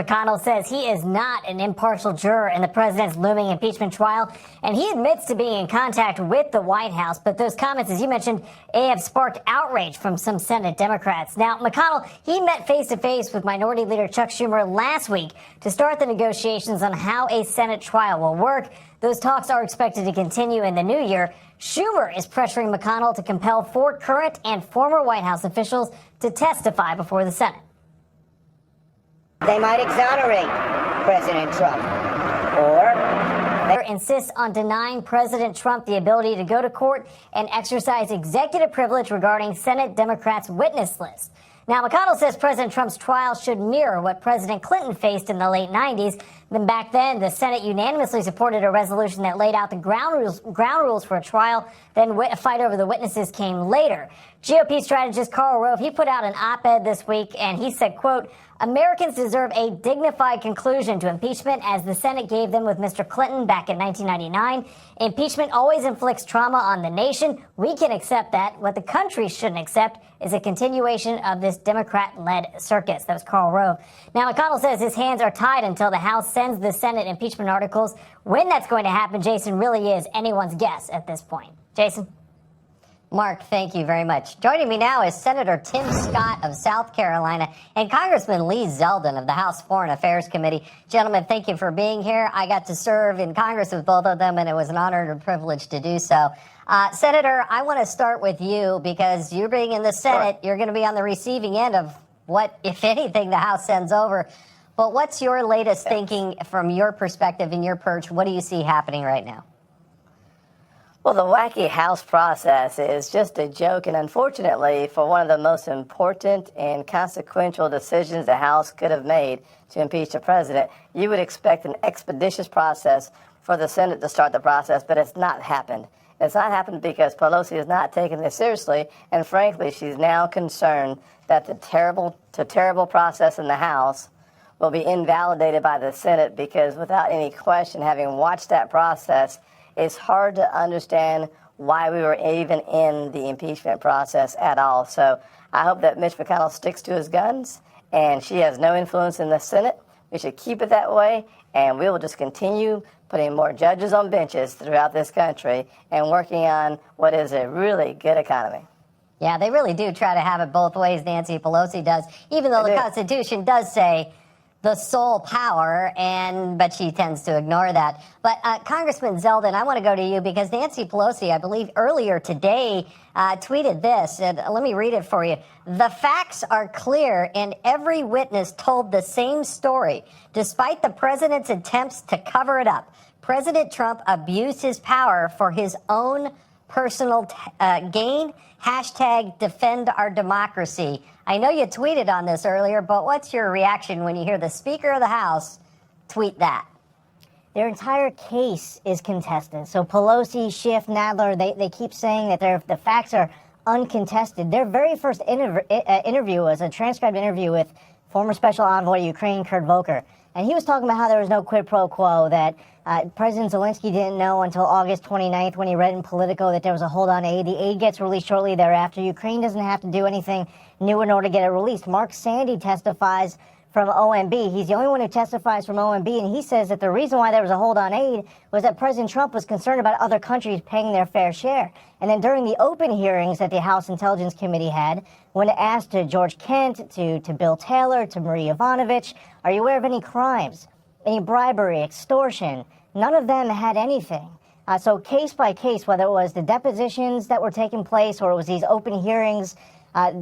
McConnell says he is not an impartial juror in the president's looming impeachment trial, and he admits to being in contact with the White House. But those comments, as you mentioned, have sparked outrage from some Senate Democrats. Now, McConnell, he met face-to-face with Minority Leader Chuck Schumer last week to start the negotiations on how a Senate trial will work. Those talks are expected to continue in the new year. Schumer is pressuring McConnell to compel 4 current and former White House officials to testify before the Senate. They might exonerate President Trump, or they insist on denying President Trump the ability to go to court and exercise executive privilege regarding Senate Democrats' witness list. Now, McConnell says President Trump's trial should mirror what President Clinton faced in the late 90s. Then back then, the Senate unanimously supported a resolution that laid out the ground rules for a trial. Then a fight over the witnesses came later. GOP strategist Karl Rove, he put out an op-ed this week, and he said, quote, Americans deserve a dignified conclusion to impeachment, as the Senate gave them with Mr. Clinton back in 1999. Impeachment always inflicts trauma on the nation. We can accept that. What the country shouldn't accept is a continuation of this Democrat-led circus. That was Karl Rove. Now, McConnell says his hands are tied until the House sends the Senate impeachment articles. When that's going to happen, Jason, really is anyone's guess at this point. Jason? Mark, thank you very much. Joining me now is Senator Tim Scott of South Carolina and Congressman Lee Zeldin of the House Foreign Affairs Committee. Gentlemen, thank you for being here. I got to serve in Congress with both of them, and it was an honor and a privilege to do so. Senator, I want to start with you because you're being in the Senate. You're going to be on the receiving end of what, if anything, the House sends over. But what's your latest thinking from your perspective in your perch? What do you see happening right now? Well, the wacky House process is just a joke, and unfortunately, for one of the most important and consequential decisions the House could have made to impeach the president, you would expect an expeditious process for the Senate to start the process, but it's not happened. It's not happened because Pelosi is not taking this seriously, and frankly, she's now concerned that the terrible process in the House will be invalidated by the Senate because, without any question, having watched that process, it's hard to understand why we were even in the impeachment process at all. So I hope that Mitch McConnell sticks to his guns, and she has no influence in the Senate. We should keep it that way, and we will just continue putting more judges on benches throughout this country and working on what is a really good economy. Yeah, they really do try to have it both ways, Nancy Pelosi does, even though the Constitution does say the sole power, but she tends to ignore that. But Congressman Zeldin, I want to go to you because Nancy Pelosi, I believe earlier today, tweeted this, and let me read it for you. The facts are clear, and every witness told the same story. Despite the president's attempts to cover it up, President Trump abused his power for his own personal gain. Hashtag defend our democracy. I know you tweeted on this earlier, but what's your reaction when you hear the Speaker of the House tweet that? Their entire case is contested. So Pelosi, Schiff, Nadler, they keep saying that the facts are uncontested. Their very first interview was a transcribed interview with former Special Envoy Ukraine, Kurt Volker. And he was talking about how there was no quid pro quo, that President Zelensky didn't know until August 29th when he read in Politico that there was a hold on aid. The aid gets released shortly thereafter. Ukraine doesn't have to do anything new in order to get it released. Mark Sandy testifies from OMB. He's the only one who testifies from OMB, and he says that the reason why there was a hold on aid was that President Trump was concerned about other countries paying their fair share. And then during the open hearings that the House Intelligence Committee had, when asked to George Kent, to Bill Taylor, to Marie Yovanovitch, are you aware of any crimes, any bribery, extortion? None of them had anything. So case by case, whether it was the depositions that were taking place or it was these open hearings,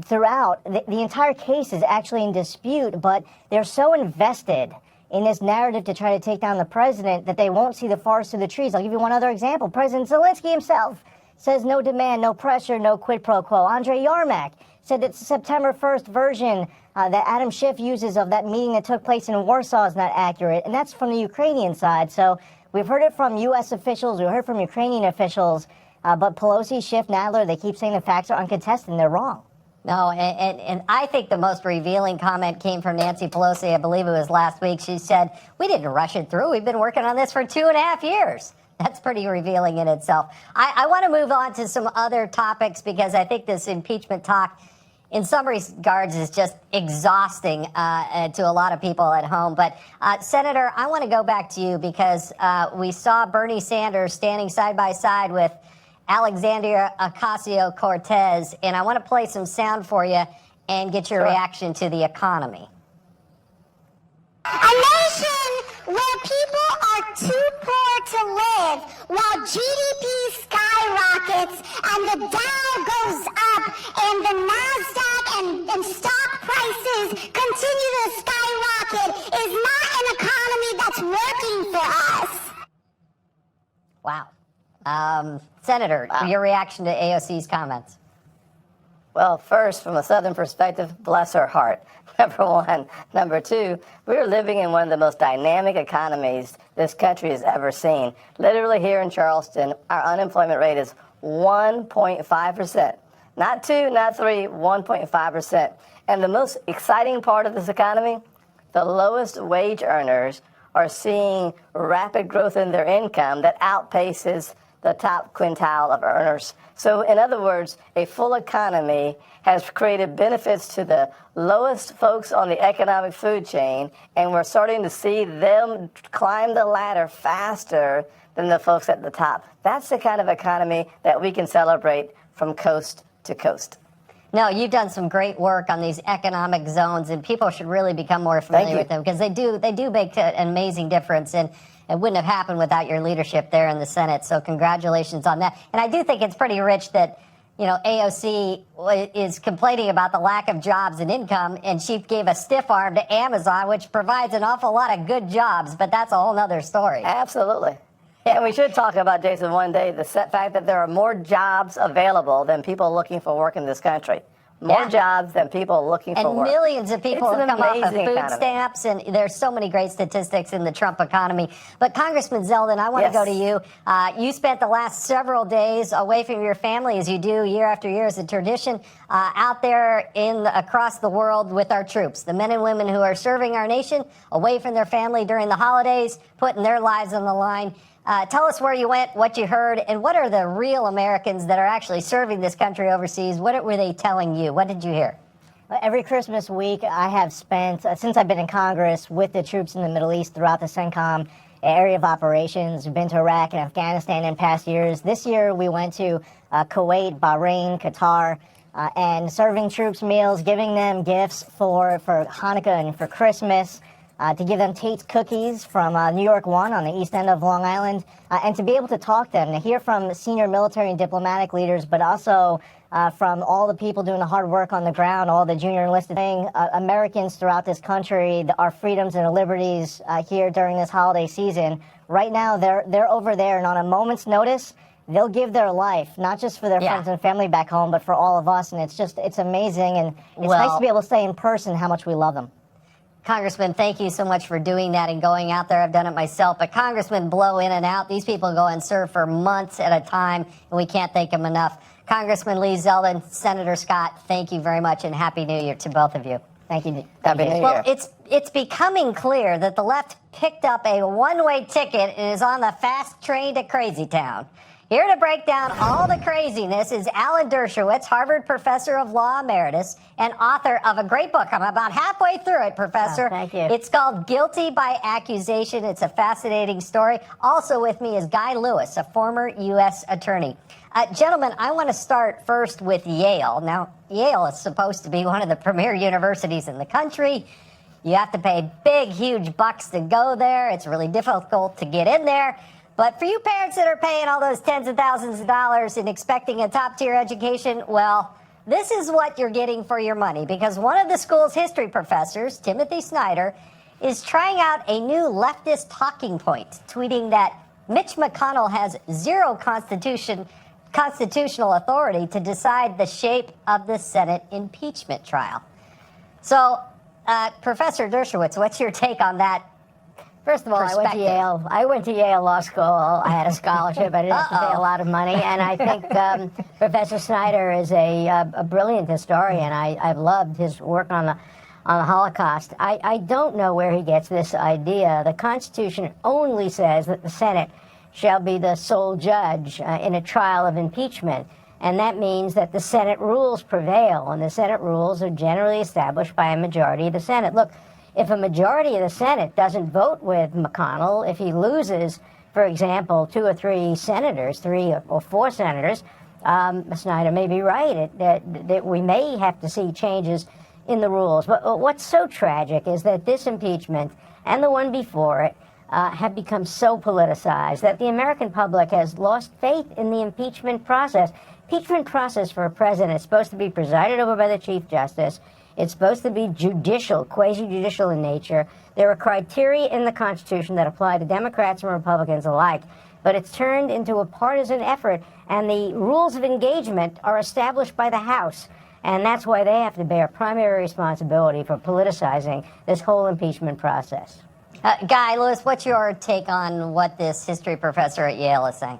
throughout, the entire case is actually in dispute, but they're so invested in this narrative to try to take down the president that they won't see the forest through the trees. I'll give you one other example. President Zelensky himself says no demand, no pressure, no quid pro quo. Andre Yarmak said that the September 1st version that Adam Schiff uses of that meeting that took place in Warsaw is not accurate, and that's from the Ukrainian side. So we've heard it from U.S. officials, we've heard from Ukrainian officials, but Pelosi, Schiff, Nadler, they keep saying the facts are uncontested, and they're wrong. No, and I think the most revealing comment came from Nancy Pelosi. I believe it was last week. She said, we didn't rush it through. We've been working on this for 2.5 years. That's pretty revealing in itself. I want to move on to some other topics because I think this impeachment talk in some regards is just exhausting to a lot of people at home. But Senator, I want to go back to you because we saw Bernie Sanders standing side by side with Alexandria Ocasio-Cortez, and I want to play some sound for you and get your reaction to the economy. A nation where people are too poor to live while GDP skyrockets and the Dow goes up and the NASDAQ and stock prices continue to skyrocket is not an economy that's working for us. Wow. Senator, your reaction to AOC's comments? Well, first, from a Southern perspective, bless her heart. Number one. Number two, we're living in one of the most dynamic economies this country has ever seen. Literally here in Charleston, our unemployment rate is 1.5%. Not 2, not 3, 1.5%. And the most exciting part of this economy, the lowest wage earners are seeing rapid growth in their income that outpaces the top quintile of earners. So in other words, a full economy has created benefits to the lowest folks on the economic food chain, and we're starting to see them climb the ladder faster than the folks at the top. That's the kind of economy that we can celebrate from coast to coast. No, you've done some great work on these economic zones, and people should really become more familiar with them because they do make an amazing difference, and it wouldn't have happened without your leadership there in the Senate. So congratulations on that. And I do think it's pretty rich that, you know, AOC is complaining about the lack of jobs and income, and she gave a stiff arm to Amazon, which provides an awful lot of good jobs, but that's a whole other story. Absolutely. And we should talk about, Jason, one day, the fact that there are more jobs available than people looking for work in this country. More jobs than people looking for work. And millions of people have come off of food economy. stamps, and there's so many great statistics in the Trump economy. But Congressman Zeldin, I want to go to you. You spent the last several days away from your family, as you do year after year as a tradition, out there across the world with our troops, the men and women who are serving our nation, away from their family during the holidays, putting their lives on the line. Tell us where you went, what you heard, and what are the real Americans that are actually serving this country overseas? What were they telling you? What did you hear? Every Christmas week, I have spent, since I've been in Congress, with the troops in the Middle East throughout the CENTCOM area of operations. We've been to Iraq and Afghanistan in past years. This year, we went to Kuwait, Bahrain, Qatar, and serving troops meals, giving them gifts for Hanukkah and for Christmas. To give them Tate's cookies from New York 1 on the east end of Long Island, and to be able to talk to them, to hear from senior military and diplomatic leaders, but also from all the people doing the hard work on the ground, all the junior enlisted Americans throughout this country, our freedoms and liberties here during this holiday season. Right now, they're over there, and on a moment's notice, they'll give their life, not just for their friends and family back home, but for all of us, and it's amazing, and it's nice to be able to say in person how much we love them. Congressman, thank you so much for doing that and going out there. I've done it myself. But congressmen blow in and out. These people go and serve for months at a time, and we can't thank them enough. Congressman Lee Zeldin, Senator Scott, thank you very much, and Happy New Year to both of you. Thank you. Happy New Year. Well, it's becoming clear that the left picked up a one-way ticket and is on the fast train to Crazy Town. Here to break down all the craziness is Alan Dershowitz, Harvard Professor of Law Emeritus and author of a great book. I'm about halfway through it, Professor. Oh, thank you. It's called Guilty by Accusation. It's a fascinating story. Also with me is Guy Lewis, a former U.S. attorney. Gentlemen, I want to start first with Yale. Now, Yale is supposed to be one of the premier universities in the country. You have to pay big, huge bucks to go there. It's really difficult to get in there. But for you parents that are paying all those tens of thousands of dollars and expecting a top-tier education, well, this is what you're getting for your money, because one of the school's history professors, Timothy Snyder, is trying out a new leftist talking point, tweeting that Mitch McConnell has zero constitutional authority to decide the shape of the Senate impeachment trial. So, Professor Dershowitz, what's your take on that? First of all, I went to Yale Law School. I had a scholarship. I didn't have to pay a lot of money. And I think Professor Snyder is a brilliant historian. I've loved his work on the Holocaust. I don't know where he gets this idea. The Constitution only says that the Senate shall be the sole judge in a trial of impeachment. And that means that the Senate rules prevail, and the Senate rules are generally established by a majority of the Senate. Look, if a majority of the Senate doesn't vote with McConnell, if he loses, for example, 2 or 3 senators, 3 or 4 senators, Snyder may be right that we may have to see changes in the rules. But what's so tragic is that this impeachment and the one before it have become so politicized that the American public has lost faith in the impeachment process. Impeachment process for a president is supposed to be presided over by the Chief Justice. It's supposed to be judicial, quasi-judicial in nature. There are criteria in the Constitution that apply to Democrats and Republicans alike, but it's turned into a partisan effort, and the rules of engagement are established by the House, and that's why they have to bear primary responsibility for politicizing this whole impeachment process. Guy Lewis, what's your take on what this history professor at Yale is saying?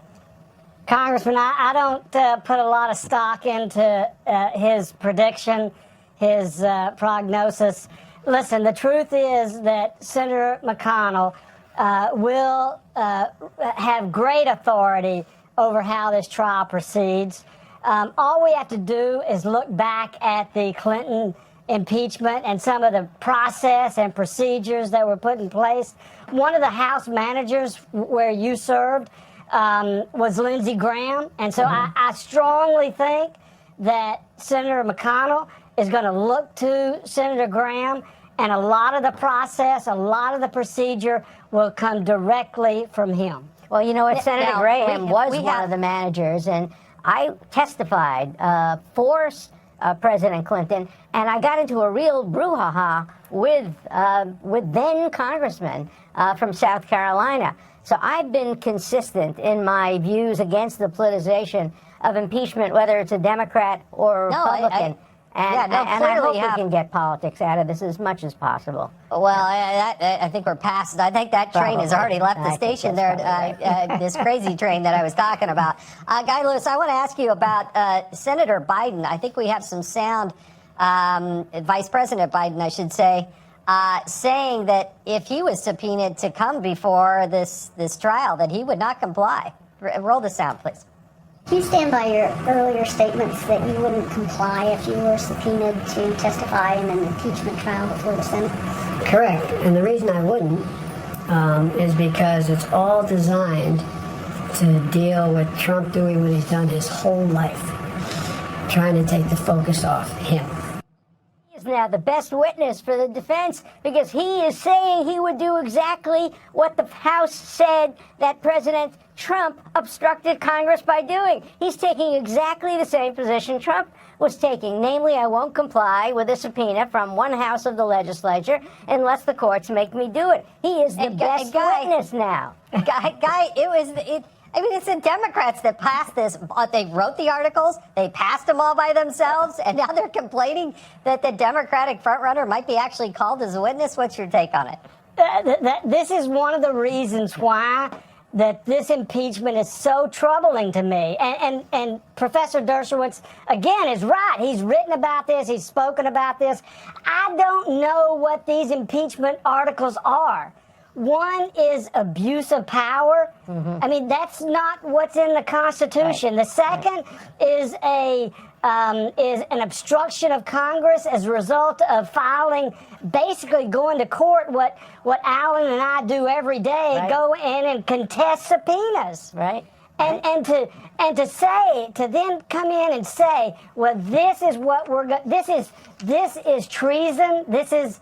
Congressman, I don't put a lot of stock into his prediction, his prognosis. Listen, the truth is that Senator McConnell will have great authority over how this trial proceeds. All we have to do is look back at the Clinton impeachment and some of the process and procedures that were put in place. One of the House managers where you served was Lindsey Graham. And so I strongly think that Senator McConnell is going to look to Senator Graham, and a lot of the process, a lot of the procedure will come directly from him. Well, you know what, Senator Now, Graham was we one have- of the managers, and I testified for President Clinton, and I got into a real brouhaha with then Congressman from South Carolina. So I've been consistent in my views against the politicization of impeachment, whether it's a Democrat or a Republican. And I hope we can get politics out of this as much as possible. Well, I think we're past. I think that train has already left the station there. This crazy train that I was talking about. Guy Lewis, I want to ask you about Senator Biden. I think we have some sound, Vice President Biden, I should say, saying that if he was subpoenaed to come before this trial, that he would not comply. Roll the sound, please. Do you stand by your earlier statements that you wouldn't comply if you were subpoenaed to testify in an impeachment trial before the Senate? Correct. And the reason I wouldn't is because it's all designed to deal with Trump doing what he's done his whole life, trying to take the focus off him. He is now the best witness for the defense because he is saying he would do exactly what the House said that President Trump obstructed Congress by doing. He's taking exactly the same position Trump was taking, namely, I won't comply with a subpoena from one house of the legislature unless the courts make me do it. He is the best witness now. Guy, it's the Democrats that passed this. They wrote the articles, they passed them all by themselves, and now they're complaining that the Democratic frontrunner might be actually called as a witness. What's your take on it? This is one of the reasons why that this impeachment is so troubling to me. And Professor Dershowitz, again, is right. He's written about this. He's spoken about this. I don't know what these impeachment articles are. One is abuse of power. I mean, that's not what's in the Constitution. The second is an obstruction of Congress as a result of filing, basically going to court, what Alan and I do every day, go in and contest subpoenas. Right. And to then come in and say, well, this is what this is treason, this is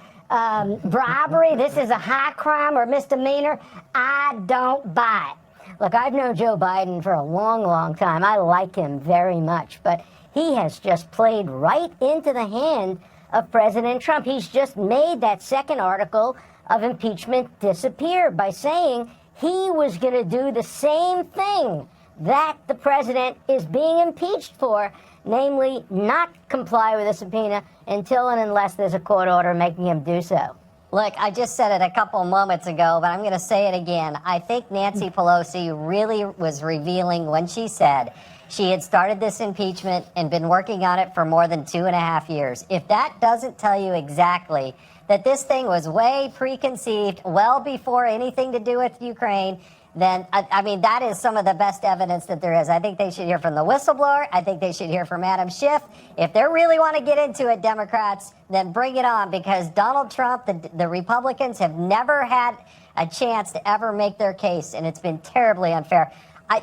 bribery, this is a high crime or misdemeanor. I don't buy it. Look, I've known Joe Biden for a long, long time. I like him very much, but he has just played right into the hand of President Trump. He's just made that second article of impeachment disappear by saying he was going to do the same thing that the president is being impeached for, namely not comply with a subpoena until and unless there's a court order making him do so. Look, I just said it a couple moments ago, but I'm going to say it again. I think Nancy Pelosi really was revealing when she said She had started this impeachment and been working on it for more than 2.5 years. If that doesn't tell you exactly that this thing was way preconceived, well before anything to do with Ukraine, then, I mean, that is some of the best evidence that there is. I think they should hear from the whistleblower. I think they should hear from Adam Schiff. If they really want to get into it, Democrats, then bring it on, because Donald Trump, the Republicans have never had a chance to ever make their case, and it's been terribly unfair.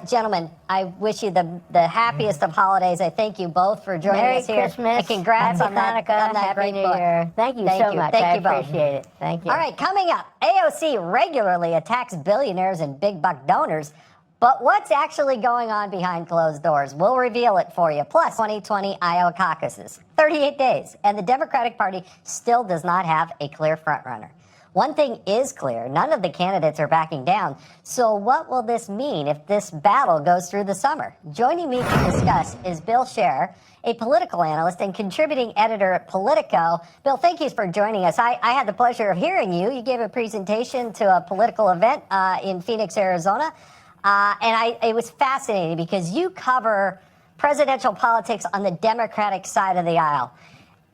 Gentlemen, I wish you the happiest of holidays. I thank you both for joining us here. Merry Christmas. And congrats on that Happy great New book. Year. Thank you so much. Thank I you both. appreciate it. Thank you. All right, coming up, AOC regularly attacks billionaires and big buck donors. But what's actually going on behind closed doors? We'll reveal it for you. Plus, 2020 Iowa caucuses, 38 days, and the Democratic Party still does not have a clear frontrunner. One thing is clear, none of the candidates are backing down. So what will this mean if this battle goes through the summer? Joining me to discuss is Bill Scher, a political analyst and contributing editor at Politico. Bill, thank you for joining us. I had the pleasure of hearing you. You gave a presentation to a political event in Phoenix, Arizona. It was fascinating because you cover presidential politics on the Democratic side of the aisle.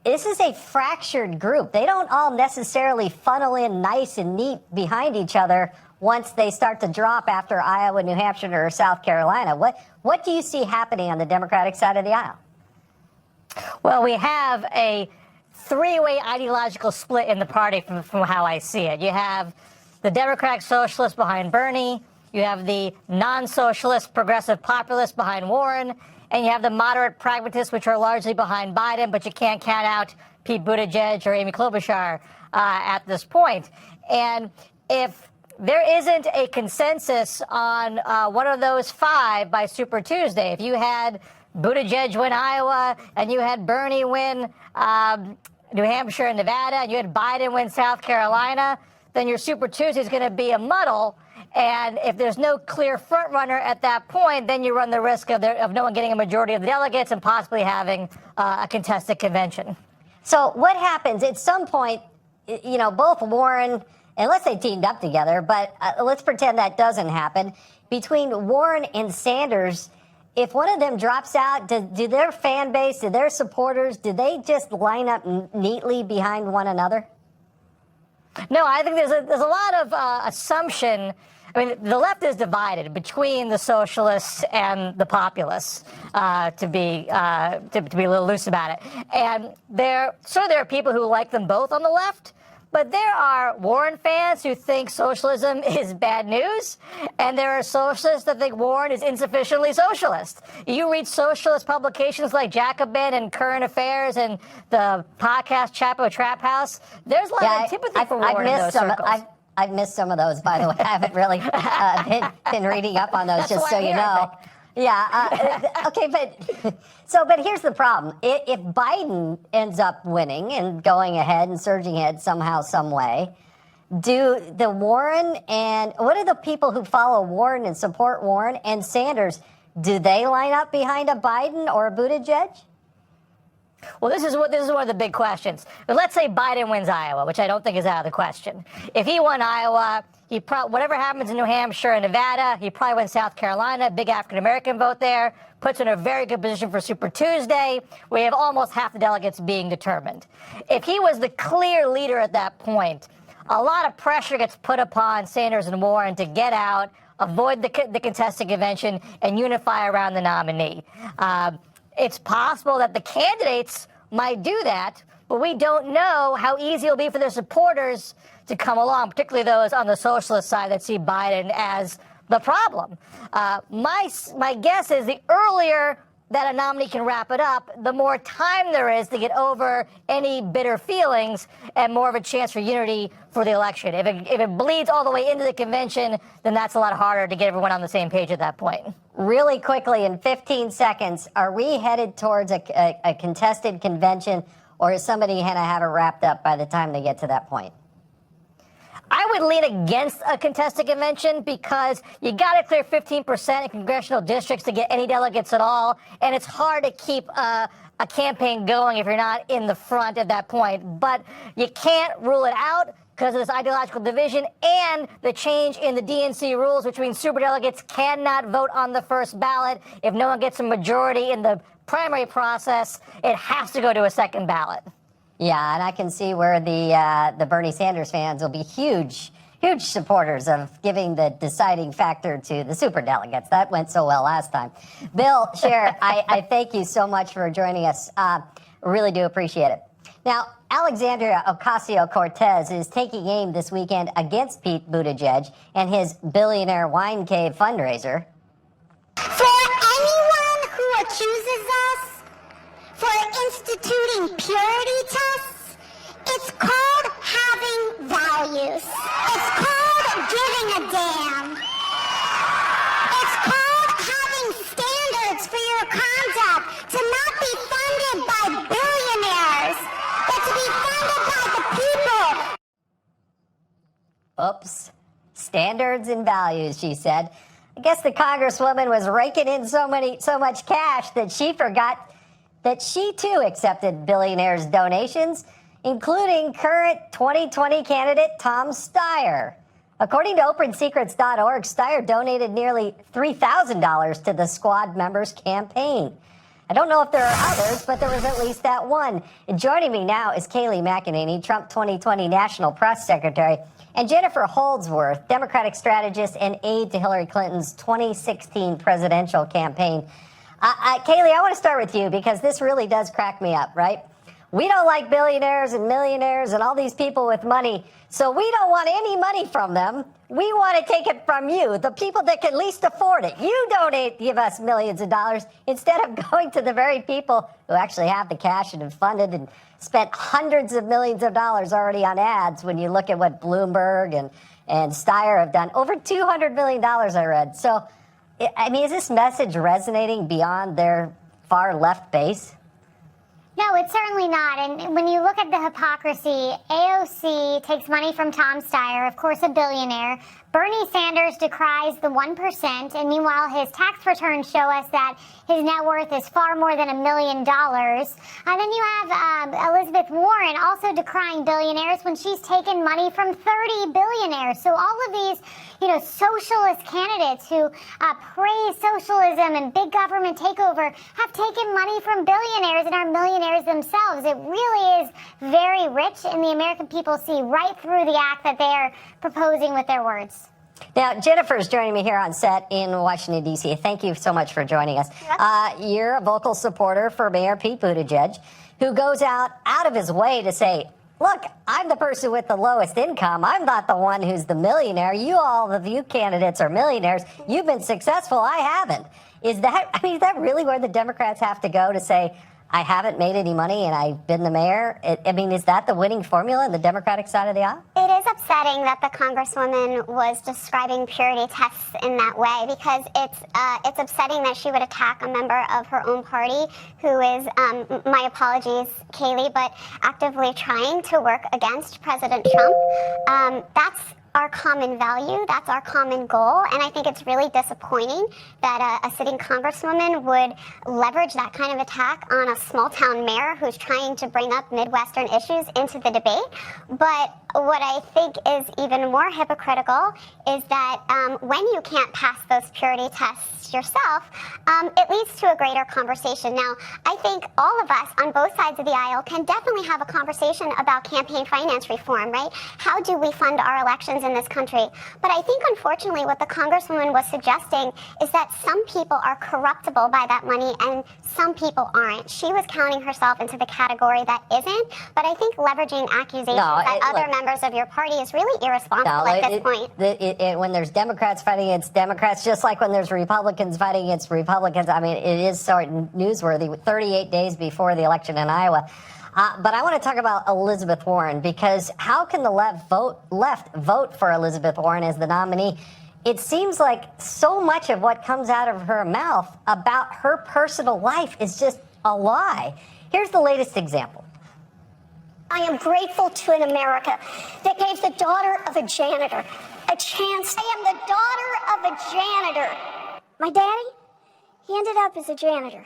This is a fractured group. They don't all necessarily funnel in nice and neat behind each other once they start to drop after Iowa, New Hampshire, or South Carolina. What do you see happening on the Democratic side of the aisle? Well, we have a three-way ideological split in the party from how I see it. You have the Democratic socialists behind Bernie. You have the non-socialist progressive populists behind Warren. And you have the moderate pragmatists, which are largely behind Biden, but you can't count out Pete Buttigieg or Amy Klobuchar at this point. And if there isn't a consensus on one of those five by Super Tuesday, if you had Buttigieg win Iowa and you had Bernie win New Hampshire and Nevada and you had Biden win South Carolina, then your Super Tuesday is going to be a muddle. And if there's no clear frontrunner at that point, then you run the risk of no one getting a majority of the delegates and possibly having a contested convention. So what happens at some point, you know, both Warren, unless they teamed up together, but let's pretend that doesn't happen, between Warren and Sanders, if one of them drops out, do their fan base, do their supporters, do they just line up neatly behind one another? No, I think there's a lot of assumption. I mean, the left is divided between the socialists and the populists, to be a little loose about it. And there are people who like them both on the left, but there are Warren fans who think socialism is bad news, and there are socialists that think Warren is insufficiently socialist. You read socialist publications like Jacobin and Current Affairs and the podcast Chapo Trap House. There's a lot of antipathy for Warren in those circles. I've missed some of those, by the way. I haven't really been reading up on those, just so you know. Yeah. Okay, but here's the problem. If Biden ends up winning and going ahead and surging ahead somehow, some way, do the Warren and what are the people who follow Warren and support Warren and Sanders, do they line up behind a Biden or a Buttigieg? Well, this is one of the big questions. But let's say Biden wins Iowa, which I don't think is out of the question. If he won Iowa, whatever happens in New Hampshire and Nevada, he probably wins South Carolina, big African-American vote there, puts in a very good position for Super Tuesday. We have almost half the delegates being determined. If he was the clear leader at that point, a lot of pressure gets put upon Sanders and Warren to get out, avoid the contested convention, and unify around the nominee. It's possible that the candidates might do that, but we don't know how easy it'll be for their supporters to come along, particularly those on the socialist side that see Biden as the problem. My guess is the earlier that a nominee can wrap it up, the more time there is to get over any bitter feelings and more of a chance for unity for the election. If it bleeds all the way into the convention, then that's a lot harder to get everyone on the same page at that point. Really quickly, in 15 seconds, are we headed towards a contested convention, or is somebody going to have it wrapped up by the time they get to that point? I would lean against a contested convention because you got to clear 15% in congressional districts to get any delegates at all, and it's hard to keep a campaign going if you're not in the front at that point. But you can't rule it out. because of this ideological division and the change in the DNC rules, which means superdelegates cannot vote on the first ballot. If no one gets a majority in the primary process, it has to go to a second ballot. Yeah, and I can see where the Bernie Sanders fans will be huge supporters of giving the deciding factor to the superdelegates. That went so well last time. Bill, Cher, I thank you so much for joining us. Really do appreciate it. Now, Alexandria Ocasio-Cortez is taking aim this weekend against Pete Buttigieg and his billionaire wine cave fundraiser. For anyone who accuses us for instituting purity tests, it's called having values. It's called giving a damn. It's called having standards for your conduct, to not be funded by billionaires, but to be funded by the people. Oops. Standards and values, she said. I guess the Congresswoman was raking in so much cash that she forgot that she too accepted billionaires' donations, including current 2020 candidate Tom Steyer. According to OpenSecrets.org, Steyer donated nearly $3,000 to the squad members' campaign. I don't know if there are others, but there was at least that one. And joining me now is Kayleigh McEnany, Trump 2020 National Press Secretary, and Jennifer Holdsworth, Democratic strategist and aide to Hillary Clinton's 2016 presidential campaign. Kayleigh, I want to start with you because this really does crack me up, right? We don't like billionaires and millionaires and all these people with money, so we don't want any money from them. We want to take it from you, the people that can least afford it. You give us millions of dollars instead of going to the very people who actually have the cash and have funded and spent hundreds of millions of dollars already on ads. When you look at what Bloomberg and Steyer have done, over $200 million I read. So, I mean, is this message resonating beyond their far left base? No, it's certainly not. And when you look at the hypocrisy, AOC takes money from Tom Steyer, of course a billionaire. Bernie Sanders decries the 1%, and meanwhile his tax returns show us that his net worth is far more than $1 million. And then you have Elizabeth Warren also decrying billionaires when she's taken money from 30 billionaires. So all of these, socialist candidates who praise socialism and big government takeover have taken money from billionaires and are millionaires themselves. It really is very rich, and the American people see right through the act that they are proposing with their words. Now, Jennifer's joining me here on set in Washington, D.C. Thank you so much for joining us. You're a vocal supporter for Mayor Pete Buttigieg, who goes out of his way to say, look, I'm the person with the lowest income. I'm not the one who's the millionaire. All of you candidates are millionaires. You've been successful. I haven't. Is that really where the Democrats have to go to say, I haven't made any money and I've been the mayor? Is that the winning formula on the Democratic side of the aisle? It is upsetting that the Congresswoman was describing purity tests in that way, because it's upsetting that she would attack a member of her own party who is, my apologies, Kayleigh, but actively trying to work against President Trump. That's our common value. That's our common goal. And I think it's really disappointing that a sitting congresswoman would leverage that kind of attack on a small town mayor who's trying to bring up Midwestern issues into the debate. But what I think is even more hypocritical is that when you can't pass those purity tests yourself, it leads to a greater conversation. Now, I think all of us on both sides of the aisle can definitely have a conversation about campaign finance reform, right? How do we fund our elections in this country? But I think, unfortunately, what the Congresswoman was suggesting is that some people are corruptible by that money and some people aren't. She was counting herself into the category that isn't, but I think leveraging accusations that other members of your party is really irresponsible at this point. When there's Democrats fighting against Democrats, just like when there's Republicans fighting against Republicans, it is sort of newsworthy 38 days before the election in Iowa. But I want to talk about Elizabeth Warren, because how can the left vote for Elizabeth Warren as the nominee? It seems like so much of what comes out of her mouth about her personal life is just a lie. Here's the latest example. I am grateful to an America that gave the daughter of a janitor a chance. I am the daughter of a janitor. My daddy, he ended up as a janitor.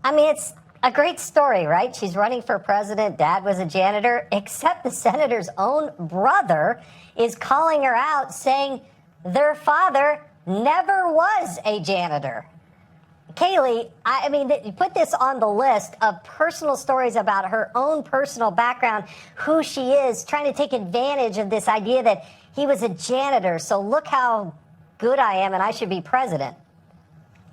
It's A great story, right? She's running for president. Dad was a janitor, except the senator's own brother is calling her out, saying their father never was a janitor. Kaylee, I mean, you put this on the list of personal stories about her own personal background, who she is, trying to take advantage of this idea that he was a janitor. So look how good I am and I should be president.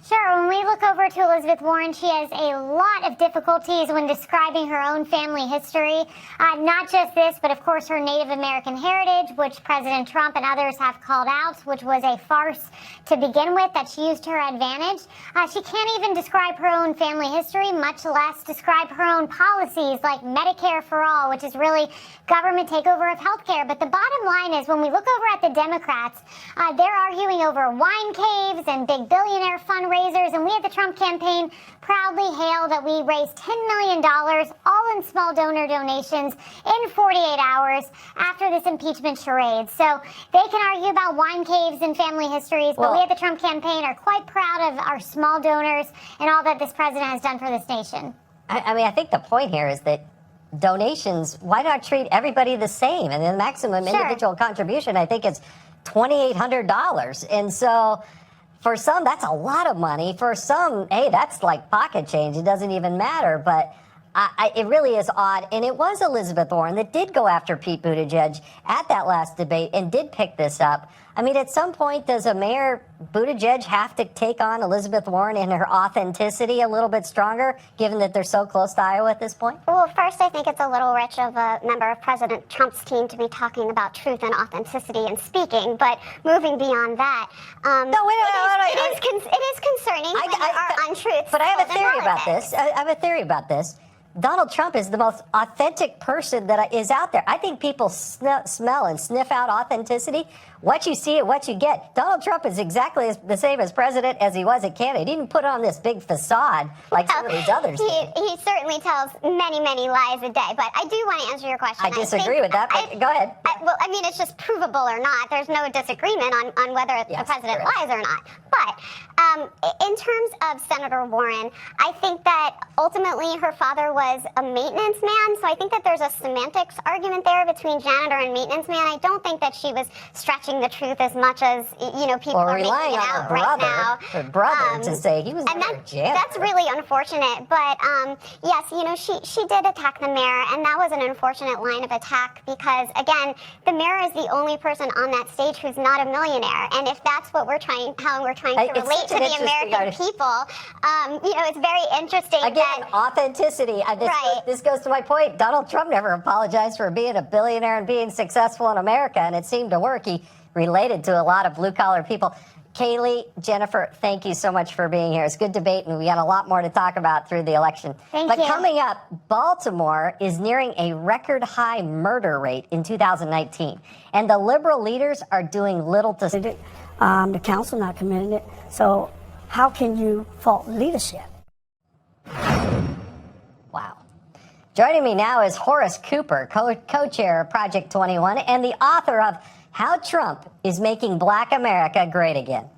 Sure, when we look over to Elizabeth Warren, she has a lot of difficulties when describing her own family history. Not just this, but of course her Native American heritage, which President Trump and others have called out, which was a farce to begin with, that she used to her advantage. She can't even describe her own family history, much less describe her own policies like Medicare for All, which is really government takeover of healthcare. But the bottom line is, when we look over at the Democrats, they're arguing over wine caves and big billionaire fundraisers. And we at the Trump campaign proudly hail that we raised $10 million, all in small donor donations, in 48 hours after this impeachment charade. So they can argue about wine caves and family histories, but we at the Trump campaign are quite proud of our small donors and all that this president has done for this nation. I mean, I think the point here is that donations, why not treat everybody the same? And the maximum individual contribution, I think, is $2,800. And so for some, that's a lot of money. For some, hey, that's like pocket change. It doesn't even matter. But it really is odd. And it was Elizabeth Warren that did go after Pete Buttigieg at that last debate and did pick this up. I mean, at some point, does a Mayor Buttigieg have to take on Elizabeth Warren and her authenticity a little bit stronger, given that they're so close to Iowa at this point? Well, first, I think it's a little rich of a member of President Trump's team to be talking about truth and authenticity and speaking. But moving beyond that, it is concerning when there are untruths. But I have a theory about this. I have a theory about this. Donald Trump is the most authentic person that is out there. I think people smell and sniff out authenticity. What you see and what you get. Donald Trump is exactly the same as president as he was a candidate. He didn't put on this big facade like some of these others did. He certainly tells many, many lies a day. But I do want to answer your question. I disagree with that, but go ahead. Well, I mean, it's just provable or not. There's no disagreement on whether the president lies or not. But in terms of Senator Warren, I think that ultimately her father was a maintenance man. So I think that there's a semantics argument there between janitor and maintenance man. I don't think that she was stretching the truth as much as, people are making it out right now. Her brother to say he was never a janitor. That's really unfortunate. But yes, she did attack the mayor, and that was an unfortunate line of attack because, again, the mayor is the only person on that stage who's not a millionaire. And if that's what how we're trying to relate to the American people, it's very interesting. Again, authenticity. This goes to my point. Donald Trump never apologized for being a billionaire and being successful in America, and it seemed to work. He related to a lot of blue-collar people. Kaylee, Jennifer, thank you so much for being here. It's good debate, and we got a lot more to talk about through the election. Thank you. Coming up, Baltimore is nearing a record-high murder rate in 2019, and the liberal leaders are doing little to... The council not committing it, so how can you fault leadership? Wow. Joining me now is Horace Cooper, co-chair of Project 21 and the author of How Trump is Making Black America Great Again.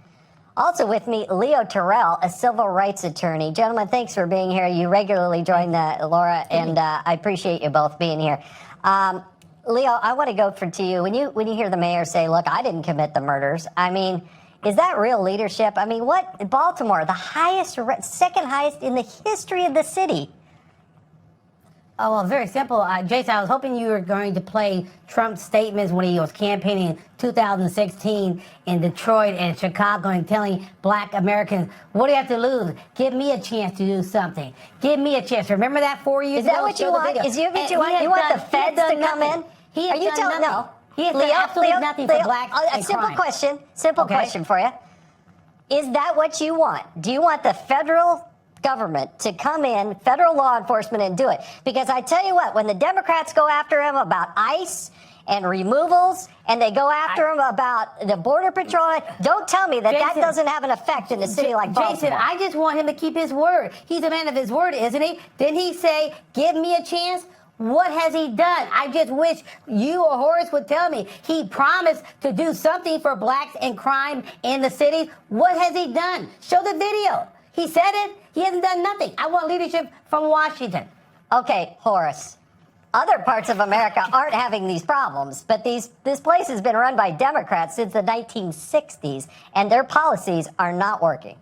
Also with me, Leo Terrell, a civil rights attorney. Gentlemen, thanks for being here. You regularly join Laura, and I appreciate you both being here. Leo, I want to go to you. When you hear the mayor say, look, I didn't commit the murders, I mean, is that real leadership? I mean, Baltimore, the second highest in the history of the city. Oh, well, very simple. Jason, I was hoping you were going to play Trump's statements when he was campaigning in 2016 in Detroit and Chicago and telling black Americans, what do you have to lose? Give me a chance to do something. Give me a chance. Remember that 4 years ago? Is that what you want? Is what you want? You want the feds to come in? Are you telling me? No. He has done absolutely nothing for blacks and crime. Simple question for you. Is that what you want? Do you want the federal government to come in, federal law enforcement, and do it? Because I tell you what, when the Democrats go after him about ICE and removals, and they go after him about the Border Patrol, don't tell me that doesn't have an effect in a city like Baltimore. Jason, I just want him to keep his word. He's a man of his word, isn't he? Didn't he say, give me a chance? What has he done? I just wish you or Horace would tell me. He promised to do something for blacks and crime in the cities. What has he done? Show the video. He said it. He hasn't done nothing. I want leadership from Washington. Okay, Horace. Other parts of America aren't having these problems, but this place has been run by Democrats since the 1960s, and their policies are not working.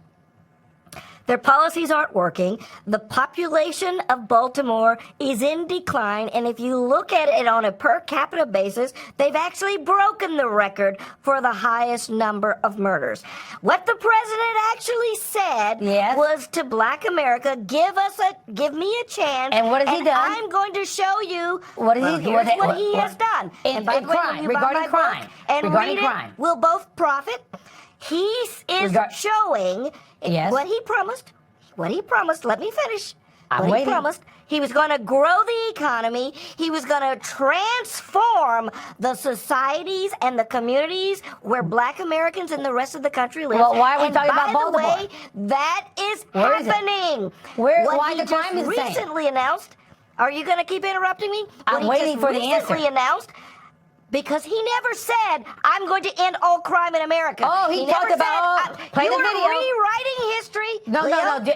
Their policies aren't working. The population of Baltimore is in decline, and if you look at it on a per capita basis, they've actually broken the record for the highest number of murders. What the president actually said was to Black America, give me a chance. And what has he done? I'm going to show you what is he doing? What he has done. And by the way, crime, regarding crime, and regarding read crime, it, we'll both profit. He is showing what he promised. What he promised. Let me finish. He promised he was going to grow the economy. He was going to transform the societies and the communities where Black Americans and the rest of the country live. Well, why are we talking about Baltimore? By the way, that is happening. Why the crime is recently announced. Are you going to keep interrupting me? I'm waiting for the answer. Announced. Because he never said, I'm going to end all crime in America. Oh, he talked about, play the video. You're rewriting history. No. You have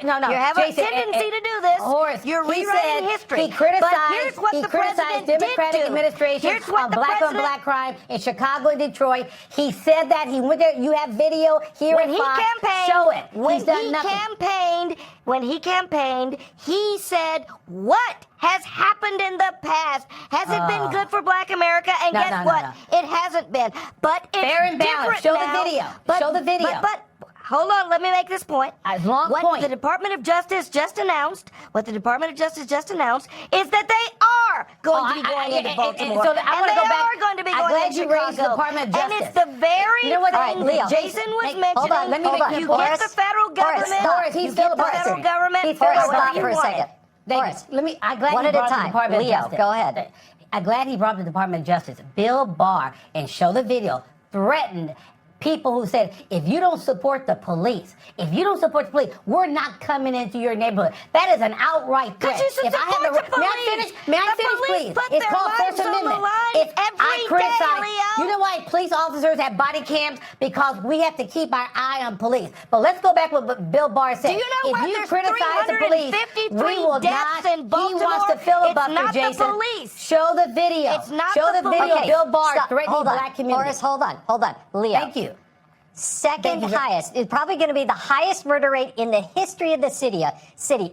a tendency to do this. Horace, you're rewriting history. He criticized, but here's what the president Democratic did administration on black crime in Chicago and Detroit. He said that. He went there. You have video here when at he Fox. Campaigned, Show it. When he campaigned, he said, what has happened in the past? Has it been good for Black America? And guess what? It hasn't been. But it's fair and balanced. Show the video. Show the video. But hold on, let me make this point. What the Department of Justice just announced, is that they are going to be going into Baltimore. So I want to go back. Are going to be going into Chicago. Raised the Department of Justice. And it's the very thing Leo, Jason was mentioning. Hold on, let me make you get the federal government. He's filibustering. Stop for a second. Horace, I'm glad one he at a brought the time. Department of Leo, Justice. go ahead. I'm glad he brought the Department of Justice. Bill Barr, and show the video, threatened people who said, if you don't support the police, we're not coming into your neighborhood. That is an outright threat. May I finish, please? It's called First Amendment. If I criticize, you know why police officers have body cams? Because we have to keep our eye on police. But let's go back to what Bill Barr said. Do you know if you criticize the police, we will not. He wants to filibuster, Jason. Show the video. Show the video. Okay, Bill Barr threatening hold on. Black communities. Horace, hold on. Leo. Thank you. Second highest. It's probably going to be the highest murder rate in the history of the city.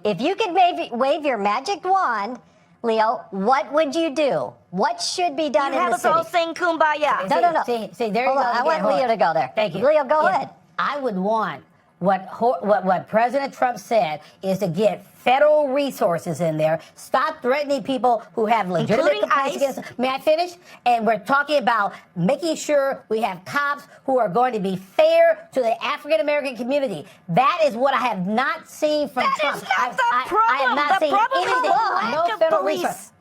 If you could wave your magic wand, Leo, what would you do? What should be done in the city? You have us all sing Kumbaya. No. See, there you go. I want Leo to go there. Thank you. Leo, go ahead. I would want what President Trump said is to get federal resources in there. Stop threatening people who have legitimate complaints against them. May I finish? And we're talking about making sure we have cops who are going to be fair to the African American community. That is what I have not seen from Trump. I have not seen anything. No federal resources.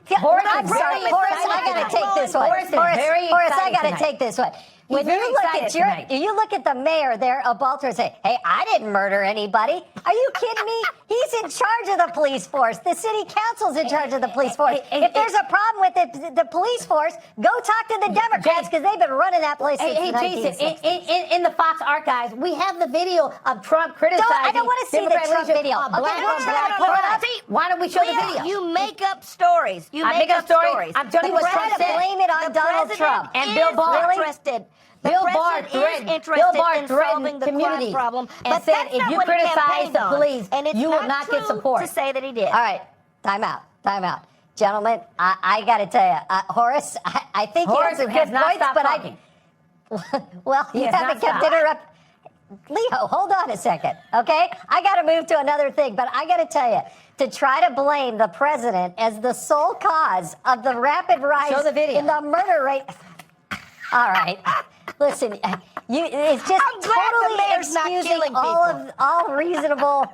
Horace, I'm sorry. Horace, I got to take this one. Horace, I got to take this one. When you look at the mayor there of Baltimore and say, hey, I didn't murder anybody. Are you kidding me? He's in charge of the police force. The city council's in charge of the police force. If there's a problem with the police force, go talk to the Democrats because they've been running that place since the 1960s. Jason, in the Fox archives, we have the video of Trump criticizing. I don't want to see the Trump video. Why don't we show the video? You make up stories. I make up stories. I'm telling you what Trump said. Blame it on Donald Trump. And Bill Barr. Bill Barr threatened the community problem, and said if you criticize the police, you will not get support. To say that he did. All right, time out. Gentlemen, I got to tell you, Horace, I think Horace you have some good points, but talking. Well, you haven't kept interrupting. Leo, hold on a second, okay? I got to move to another thing, but I got to tell you, to try to blame the president as the sole cause of the rapid rise in the murder rate. All right. Listen, it's just totally excusing all reasonable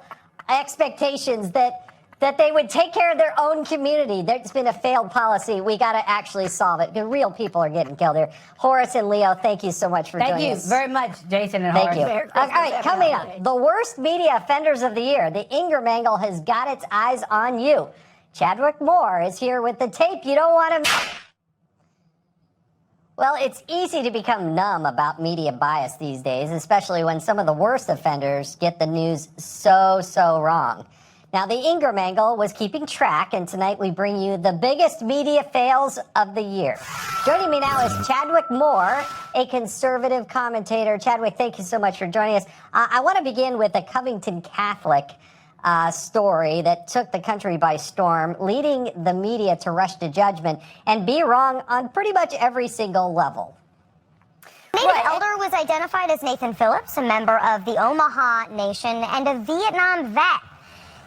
expectations that they would take care of their own community. There's been a failed policy. We got to actually solve it. The real people are getting killed here. Horace and Leo, thank you so much for joining us. Thank you very much, Jason and Horace. Thank you. All right, coming up, the worst media offenders of the year. The Ingraham angle has got its eyes on you. Chadwick Moore is here with the tape you don't want to... Well, it's easy to become numb about media bias these days, especially when some of the worst offenders get the news so wrong. Now, the Ingraham angle was keeping track, and tonight we bring you the biggest media fails of the year. Joining me now is Chadwick Moore, a conservative commentator. Chadwick, thank you so much for joining us. I want to begin with a Covington Catholic story that took the country by storm, leading the media to rush to judgment and be wrong on pretty much every single level. The elder was identified as Nathan Phillips, a member of the Omaha Nation and a Vietnam vet.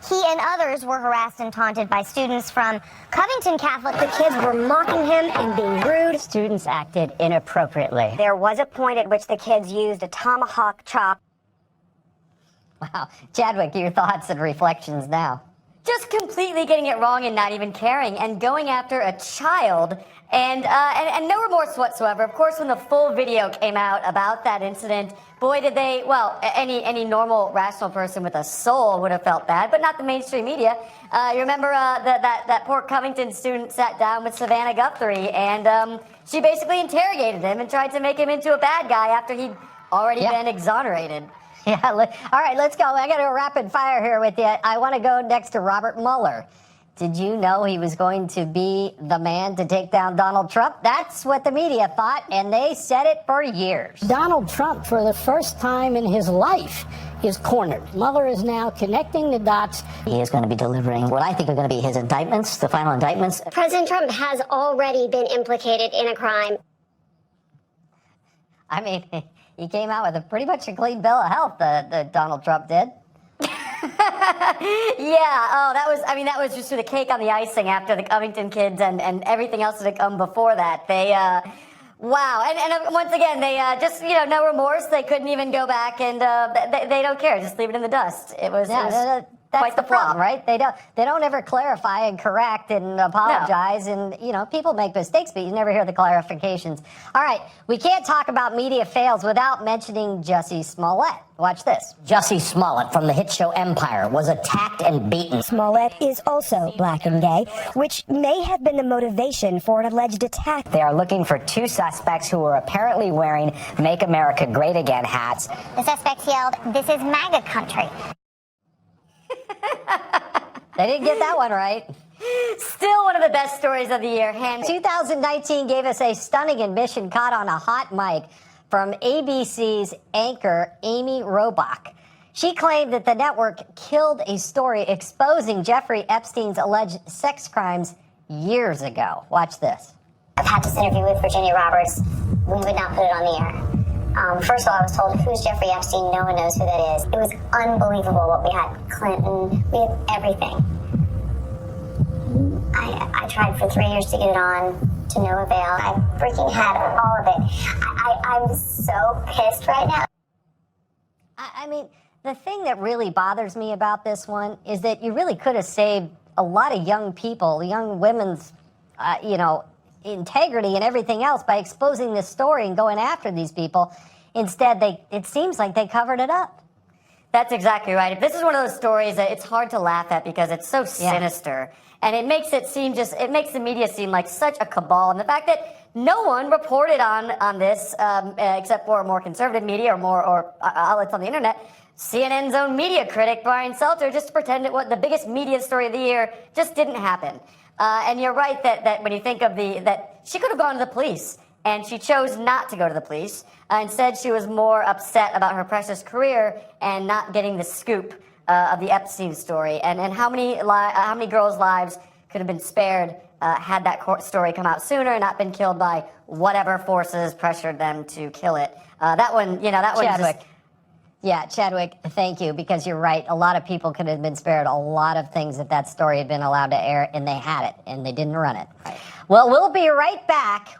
He and others were harassed and taunted by students from Covington Catholic. The kids were mocking him and being rude. Students acted inappropriately. There was a point at which the kids used a tomahawk chop. Wow. Chadwick, your thoughts and reflections now. Just completely getting it wrong and not even caring and going after a child and no remorse whatsoever. Of course, when the full video came out about that incident, boy, did they, well, any normal, rational person with a soul would have felt bad, but not the mainstream media. You remember that poor Covington student sat down with Savannah Guthrie, and she basically interrogated him and tried to make him into a bad guy after he'd already been exonerated. Yeah, all right, let's go. I got a rapid fire here with you. I want to go next to Robert Mueller. Did you know he was going to be the man to take down Donald Trump? That's what the media thought, and they said it for years. Donald Trump, for the first time in his life, is cornered. Mueller is now connecting the dots. He is going to be delivering what I think are going to be his indictments, the final indictments. President Trump has already been implicated in a crime. I mean, he came out with a pretty much a clean bill of health, Donald Trump did. Yeah, that was just the cake on the icing after the Covington kids and everything else that had come before that. They, wow. And once again, they just, no remorse. They couldn't even go back and they don't care. Just leave it in the dust. It was that's quite the problem, flop. right? They don't ever clarify and correct and apologize. No. And, people make mistakes, but you never hear the clarifications. All right, we can't talk about media fails without mentioning Jussie Smollett. Watch this. Jussie Smollett from the hit show Empire was attacked and beaten. Smollett is also black and gay, which may have been the motivation for an alleged attack. They are looking for two suspects who were apparently wearing Make America Great Again hats. The suspects yelled, "This is MAGA country." They didn't get that one right. Still one of the best stories of the year. 2019 gave us a stunning admission caught on a hot mic from ABC's anchor, Amy Robach. She claimed that the network killed a story exposing Jeffrey Epstein's alleged sex crimes years ago. Watch this. I've had this interview with Virginia Roberts. We would not put it on the air. First of all, I was told, who's Jeffrey Epstein? No one knows who that is. It was unbelievable what we had. Clinton, we had everything. I tried for 3 years to get it on, to no avail. I freaking had all of it. I'm so pissed right now. I mean, the thing that really bothers me about this one is that you really could have saved a lot of young people, young women's, integrity and everything else by exposing this story and going after these people. Instead, it seems like they covered it up. That's exactly right. If this is one of those stories that it's hard to laugh at because it's so sinister, and it makes the media seem like such a cabal. And the fact that no one reported on this except for more conservative media or outlets on the internet. CNN's own media critic Brian Seltzer just pretended what the biggest media story of the year just didn't happen. And you're right that when you think of that she could have gone to the police, and she chose not to go to the police. Instead, she was more upset about her precious career and not getting the scoop of the Epstein story. And how many girls' lives could have been spared had that story come out sooner and not been killed by whatever forces pressured them to kill it. That one. Chadwick. Yeah, Chadwick, thank you, because you're right. A lot of people could have been spared a lot of things if that story had been allowed to air, and they had it, and they didn't run it. Right. Well, we'll be right back.